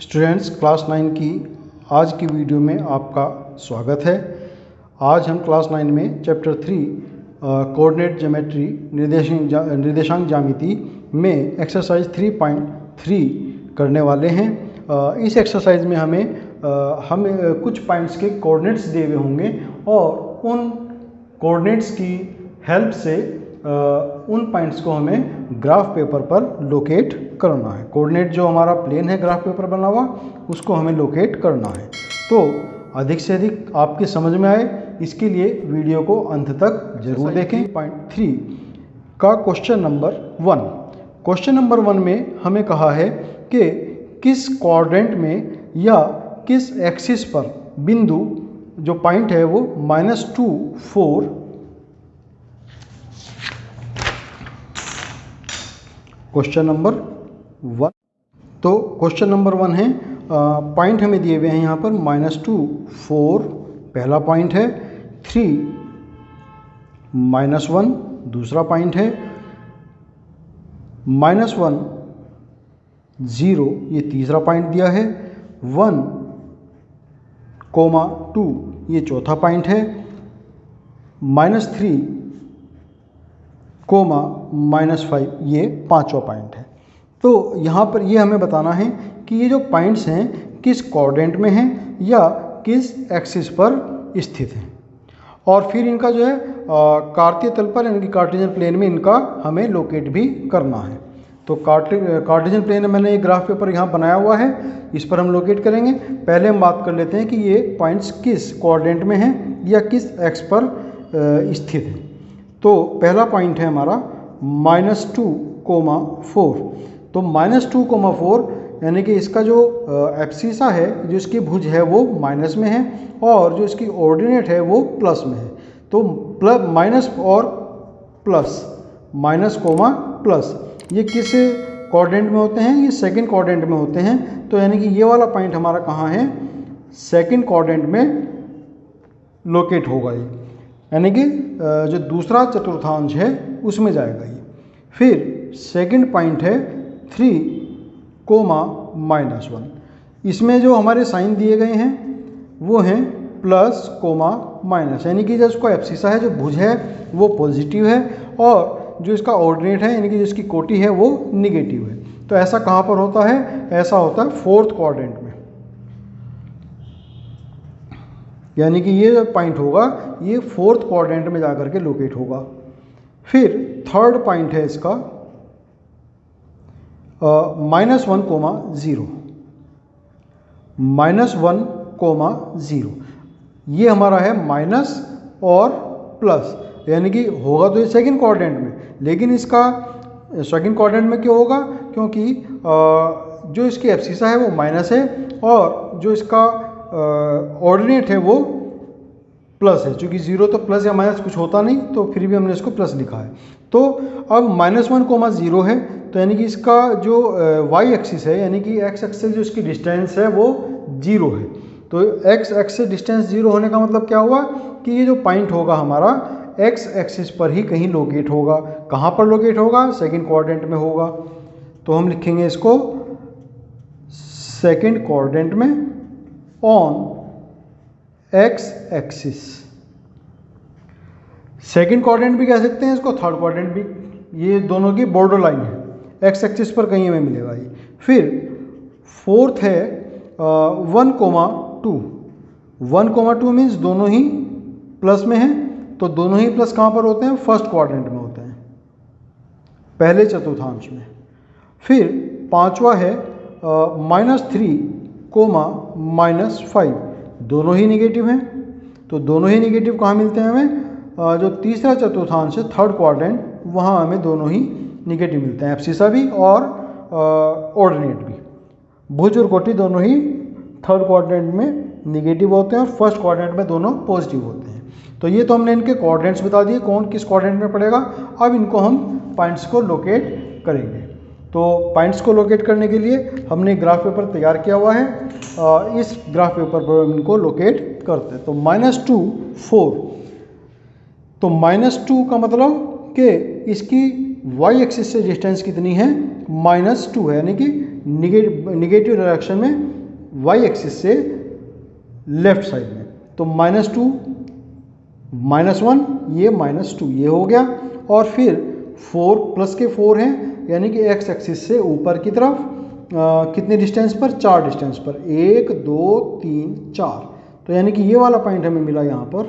Students, class 9 की आज की वीडियो में आपका स्वागत है। आज हम क्लास 9 में चैप्टर 3 कोऑर्डिनेट ज्योमेट्री निर्देशांक ज्यामिति में एक्सरसाइज 3.3 करने वाले हैं। इस एक्सरसाइज में हमें कुछ पॉइंट्स के कोऑर्डिनेट्स दिए हुए होंगे और उन कोऑर्डिनेट्स की हेल्प से उन पॉइंट्स को हमें ग्राफ पेपर पर लोकेट करना है। कोऑर्डिनेट जो हमारा प्लेन है ग्राफ पेपर बना हुआ, उसको हमें लोकेट करना है। तो अधिक से अधिक आपके समझ में आए, इसके लिए वीडियो को अंत तक जरूर देखें। पॉइंट 3 का क्वेश्चन नंबर 1। क्वेश्चन नंबर 1 में हमें कहा है कि किस क्वाड्रेंट में या किस एक्सिस पर बिंदु जो पॉइंट है वो -2, 4 क्वेश्चन नंबर 1। तो क्वेश्चन नंबर 1 है, पॉइंट हमें दिए हुए हैं यहाँ पर -2, 4 पहला पॉइंट है, 3, -1 दूसरा पॉइंट है, -1, 0 ये तीसरा पॉइंट दिया है, 1, 2 ये चौथा पॉइंट है, -3, -5 ये पांचवा पॉइंट है। तो यहाँ पर ये हमें बताना है कि ये जो पॉइंट्स हैं किस क्वाड्रेंट में हैं या किस एक्सिस पर स्थित हैं, और फिर इनका जो है कार्तीय तल पर यानी कि कार्टेशियन प्लेन में इनका हमें लोकेट भी करना है। तो कार्टेशियन प्लेन में मैंने एक ग्राफ पेपर यहाँ बनाया हुआ है, इस पर हम लोकेट करेंगे। पहले हम बात कर लेते हैं कि ये पॉइंट्स किस क्वाड्रेंट में हैं या किस एक्स पर स्थित हैं। तो पहला पॉइंट है हमारा -2, 4। तो -2, 4 यानी कि इसका जो एब्सिसा है, जो इसकी भुज है वो माइनस में है और जो इसकी ऑर्डिनेट है वो प्लस में है। तो माइनस और प्लस, माइनस कोमा प्लस, ये किस क्वाड्रेंट में होते हैं? ये सेकंड क्वाड्रेंट में होते हैं। तो यानी कि ये वाला पॉइंट हमारा कहाँ है? सेकंड क्वाड्रेंट में लोकेट होगा ये, यानी कि जो दूसरा चतुर्थांश है उसमें जाएगा ये। फिर सेकंड पॉइंट है 3, -1। इसमें जो हमारे साइन दिए गए हैं वो हैं प्लस, माइनस, यानी कि जो इसको एब्सिसा है, जो भुज है वो पॉजिटिव है और जो इसका ऑर्डिनेट है यानी कि जिसकी कोटि है वो निगेटिव है। तो ऐसा कहाँ पर होता है? ऐसा होता है फोर्थ क्वाड्रेंट में, यानी कि ये जो पॉइंट होगा ये फोर्थ क्वाड्रेंट में जाकर के लोकेट होगा। फिर थर्ड पॉइंट है इसका -1, 0, -1, 0। ये हमारा है माइनस और प्लस, यानी कि होगा तो ये सेकंड क्वाड्रेंट में, लेकिन इसका सेकंड क्वाड्रेंट में क्यों होगा? क्योंकि जो इसकी एब्सिसा है वो माइनस है और जो इसका ऑर्डिनेट है वो प्लस है। चूँकि 0 तो प्लस या माइनस कुछ होता नहीं, तो फिर भी हमने इसको प्लस लिखा है। तो अब -1, 0 है, तो यानी कि इसका जो y एक्सिस है, यानी कि x एक्सिस से जो इसकी डिस्टेंस है वो 0 है। तो x एक्सिस से डिस्टेंस 0 होने का मतलब क्या हुआ कि ये जो पॉइंट होगा हमारा x एक्सिस पर ही कहीं लोकेट होगा। कहाँ पर लोकेट होगा? सेकंड क्वाड्रेंट में होगा। तो हम लिखेंगे इसको सेकंड क्वाड्रेंट में on x axis. Second quadrant भी कह सकते हैं इसको, थर्ड क्वाड्रेंट भी। ये दोनों की बॉर्डर लाइन है, x एक्सिस पर कहीं हमें मिलेगा ये। फिर फोर्थ है 1, 2। 1, 2 मीन्स दोनों ही प्लस में हैं। तो दोनों ही प्लस कहाँ पर होते हैं? फर्स्ट क्वाड्रेंट में होते हैं, पहले चतुर्थांश में। फिर पांचवा है -3, -5, दोनों ही निगेटिव हैं। तो दोनों ही निगेटिव कहाँ मिलते हैं हमें? जो तीसरा चतुर्थांश है, थर्ड क्वाड्रेंट, वहाँ हमें दोनों ही निगेटिव मिलते हैं, एब्सिसा भी और ऑर्डिनेट भी। भुज और कोटि दोनों ही थर्ड क्वाड्रेंट में निगेटिव होते हैं और फर्स्ट क्वाड्रेंट में दोनों पॉजिटिव होते हैं। तो ये तो हमने इनके कोऑर्डिनेट्स बता दिए, कौन किस क्वाड्रेंट में पड़ेगा। अब इनको हम पॉइंट्स को लोकेट करेंगे। तो पॉइंट्स को लोकेट करने के लिए हमने ग्राफ पेपर तैयार किया हुआ है, इस ग्राफ पेपर पर हम इनको लोकेट करते हैं। तो -2, 4, तो -2 का मतलब कि इसकी y एक्सिस से डिस्टेंस कितनी है? -2 है, यानी कि निगेटिव डायरेक्शन में वाई एक्सिस से लेफ्ट साइड में। तो -2 -1 ये -2 ये हो गया, और फिर 4 प्लस के 4 हैं, यानी कि एक्स एक्सिस से ऊपर की तरफ कितने डिस्टेंस पर, 4 डिस्टेंस पर, 1 2 3 4। तो यानी कि ये वाला पॉइंट हमें मिला यहाँ पर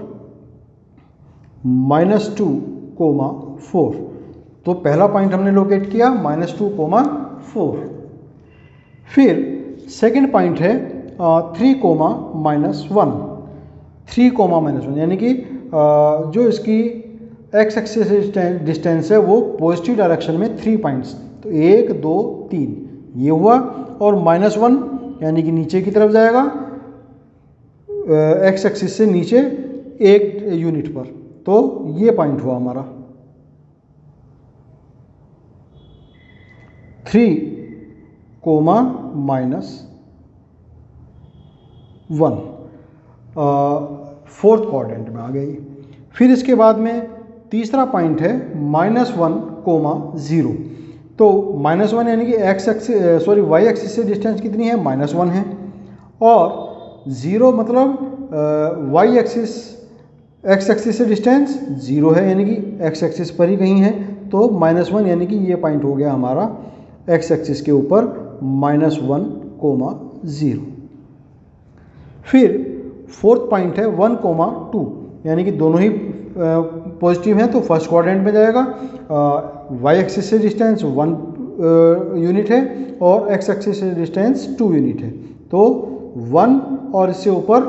-2,4। तो पहला पॉइंट हमने लोकेट किया -2,4। फिर सेकंड पॉइंट है 3,-1। 3,-1 यानी कि जो इसकी एक्स एक्सिस डिस्टेंस है वो पॉजिटिव डायरेक्शन में 3 पॉइंट्स, तो 1 2 3 ये हुआ, और -1 यानी कि नीचे की तरफ जाएगा एक्स एक्सिस से नीचे 1 यूनिट पर। तो ये पॉइंट हुआ हमारा 3,-1 फोर्थ क्वाड्रेंट में आ गई। फिर इसके बाद में तीसरा पॉइंट है -1,0। तो -1 यानी कि वाई एक्सिस से डिस्टेंस कितनी है, -1 है, और 0 मतलब वाई एक्सिस एक्स एक्सिस से डिस्टेंस 0 है, यानी कि एक्स एक्सिस पर ही कहीं है। तो -1 यानी कि ये पॉइंट हो गया हमारा एक्स एक्सिस के ऊपर -1,0। फिर फोर्थ पॉइंट है 1,2, यानी कि दोनों ही पॉजिटिव हैं, तो फर्स्ट क्वाड्रेंट में जाएगा। वाई एक्सिस से डिस्टेंस 1 यूनिट है और एक्स एक्सिस से डिस्टेंस 2 यूनिट है। तो 1 और इससे ऊपर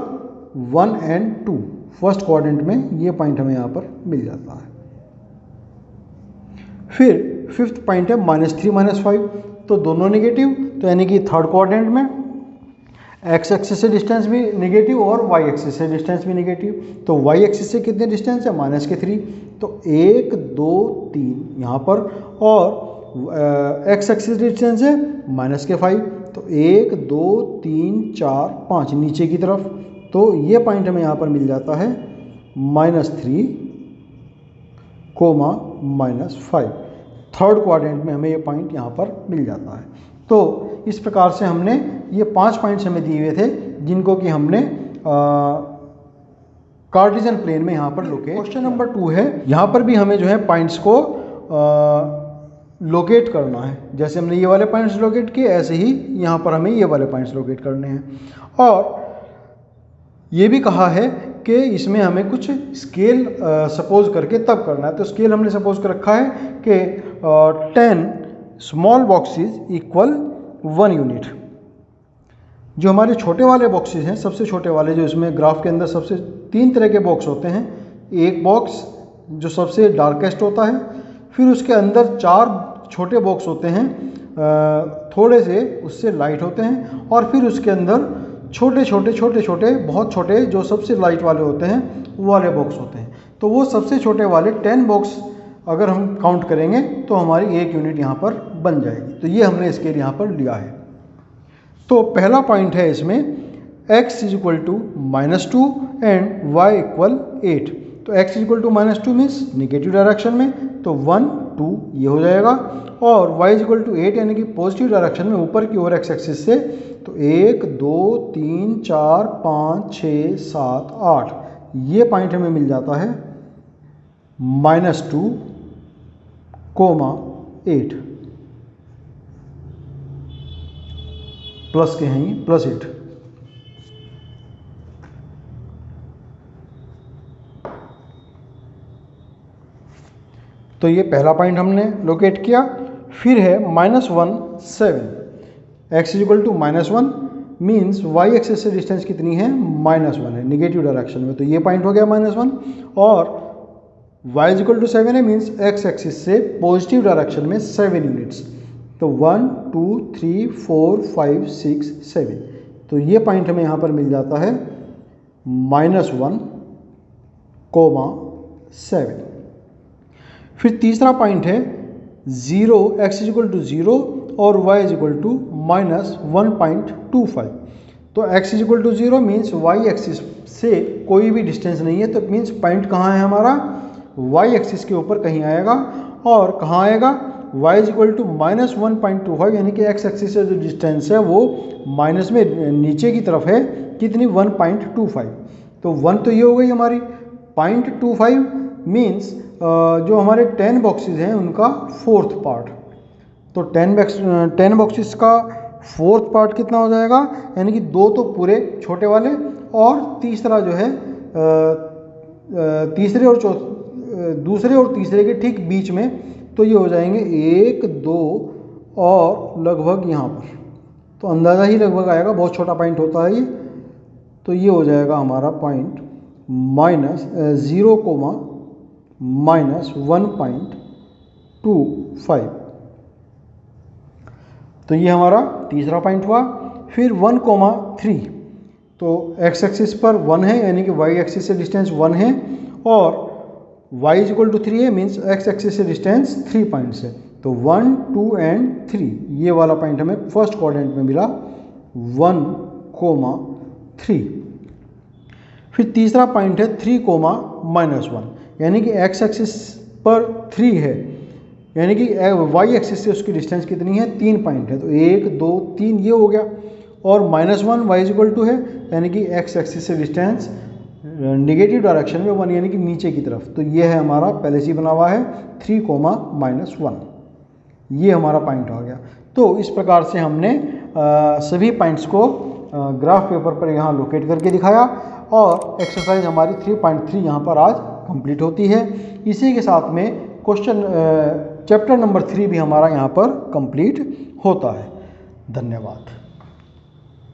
1 और 2 फर्स्ट क्वाड्रेंट में ये पॉइंट हमें यहाँ पर मिल जाता है। फिर फिफ्थ पॉइंट है -3 -5, तो दोनों नेगेटिव, तो यानी कि थर्ड क्वाड्रेंट में एक्स एक्सिस से डिस्टेंस भी नेगेटिव और वाई एक्सिस से डिस्टेंस भी नेगेटिव। तो वाई एक्सिस से कितने डिस्टेंस है, -3, तो 1 2 3 यहाँ पर, और एक्स एक्सिस डिस्टेंस है -5, तो 1 2 3 4 5 नीचे की तरफ। तो ये पॉइंट हमें यहाँ पर मिल जाता है -3, -5। थर्ड क्वाड्रेंट में हमें ये पॉइंट यहाँ पर मिल जाता है। तो इस प्रकार से हमने ये 5 पॉइंट्स हमें दिए हुए थे, जिनको कि हमने कार्टेशियन प्लेन में यहाँ पर लोकेट। क्वेश्चन नंबर 2 है, यहाँ पर भी हमें जो है पॉइंट्स को लोकेट करना है। जैसे हमने ये वाले पॉइंट्स लोकेट किए, ऐसे ही यहाँ पर हमें ये वाले पॉइंट्स लोकेट करने हैं। और ये भी कहा है कि इसमें हमें कुछ स्केल सपोज करके तब करना है। तो स्केल हमने सपोज कर रखा है कि 10 स्मॉल बॉक्सेस इक्वल 1 यूनिट। जो हमारे छोटे वाले बॉक्सेस हैं, सबसे छोटे वाले, जो इसमें ग्राफ के अंदर सबसे 3 तरह के बॉक्स होते हैं। एक बॉक्स जो सबसे डार्केस्ट होता है, फिर उसके अंदर 4 छोटे बॉक्स होते हैं थोड़े से उससे लाइट होते हैं, और फिर उसके अंदर छोटे छोटे बहुत छोटे जो सबसे लाइट वाले होते हैं वो वाले बॉक्स होते हैं। तो वो सबसे छोटे वाले 10 बॉक्स अगर हम काउंट करेंगे तो हमारी 1 यूनिट यहाँ पर बन जाएगी। तो ये हमने स्केल यहाँ पर लिया है। तो पहला पॉइंट है इसमें x = -2 एंड y = 8। तो x = -2 मीन्स निगेटिव डायरेक्शन में, तो 1 2 ये हो जाएगा, और y = 8 यानी कि पॉजिटिव डायरेक्शन में ऊपर की ओर एक्स एक्सिस से, तो 1 2 3 4 5 6 7 8 ये पॉइंट हमें मिल जाता है -2, -8 प्लस के हैं ये, +8। तो ये पहला पॉइंट हमने लोकेट किया। फिर है -1 7। x = -1 मीन्स y एक्सिस से डिस्टेंस कितनी है, -1 है, निगेटिव डायरेक्शन में। तो ये पॉइंट हो गया -1, और y = 7 है मीन्स x एक्सिस से पॉजिटिव डायरेक्शन में 7 यूनिट्स। तो 1 2 3 4 5 6 7। तो ये पॉइंट हमें यहाँ पर मिल जाता है -1, -7। फिर तीसरा पॉइंट है 0, x = 0 और y = -1.25। तो x = 0 मीन्स y एक्सिस से कोई भी डिस्टेंस नहीं है, तो मीन्स पॉइंट कहाँ है हमारा, y एक्सिस के ऊपर कहीं आएगा। और कहाँ आएगा, y इज इक्वल टू -1.25, यानी कि एक्स एक्सिस से जो डिस्टेंस है वो माइनस में नीचे की तरफ है, कितनी 1.25। तो 1 तो ये हो गई हमारी, 0.25 मीन्स जो हमारे 10 बॉक्सेस हैं उनका फोर्थ पार्ट। तो 10 बॉक्सेस का फोर्थ पार्ट कितना हो जाएगा, यानी कि 2 तो पूरे छोटे वाले और तीसरा जो है दूसरे और तीसरे के ठीक बीच में, तो ये हो जाएंगे 1, 2 और लगभग यहाँ पर। तो अंदाज़ा ही लगभग आएगा, बहुत छोटा पॉइंट होता है ये। तो ये हो जाएगा हमारा पॉइंट -0,-1.25। तो ये हमारा तीसरा पॉइंट हुआ। फिर 1,3, तो एक्स एक्सिस पर 1 है, यानी कि वाई एक्सिस से डिस्टेंस 1 है और y इज इक्वल टू 3 है, मीन्स एक्स एक्सिस से डिस्टेंस 3 पॉइंट्स है। तो 1, 2 एंड 3 ये वाला पॉइंट हमें फर्स्ट क्वाड्रेंट में मिला 1,3। फिर तीसरा पॉइंट है 3,-1, यानी कि एक्स एक्सिस पर 3 है, यानी कि वाई एक्सिस से उसकी डिस्टेंस कितनी है, 3 पॉइंट है। तो 1, 2, 3 ये हो गया और -1 y इज इक्वल टू है, यानी कि एक्स एक्सिस से डिस्टेंस नेगेटिव डायरेक्शन में 1, यानी कि नीचे की तरफ। तो ये है हमारा पहले से ही बना हुआ है 3,-1, ये हमारा पॉइंट आ गया। तो इस प्रकार से हमने सभी पॉइंट्स को ग्राफ पेपर पर यहाँ लोकेट करके दिखाया और एक्सरसाइज हमारी 3.3 यहाँ पर आज कंप्लीट होती है। इसी के साथ में क्वेश्चन चैप्टर नंबर 3 भी हमारा यहाँ पर कंप्लीट होता है। धन्यवाद।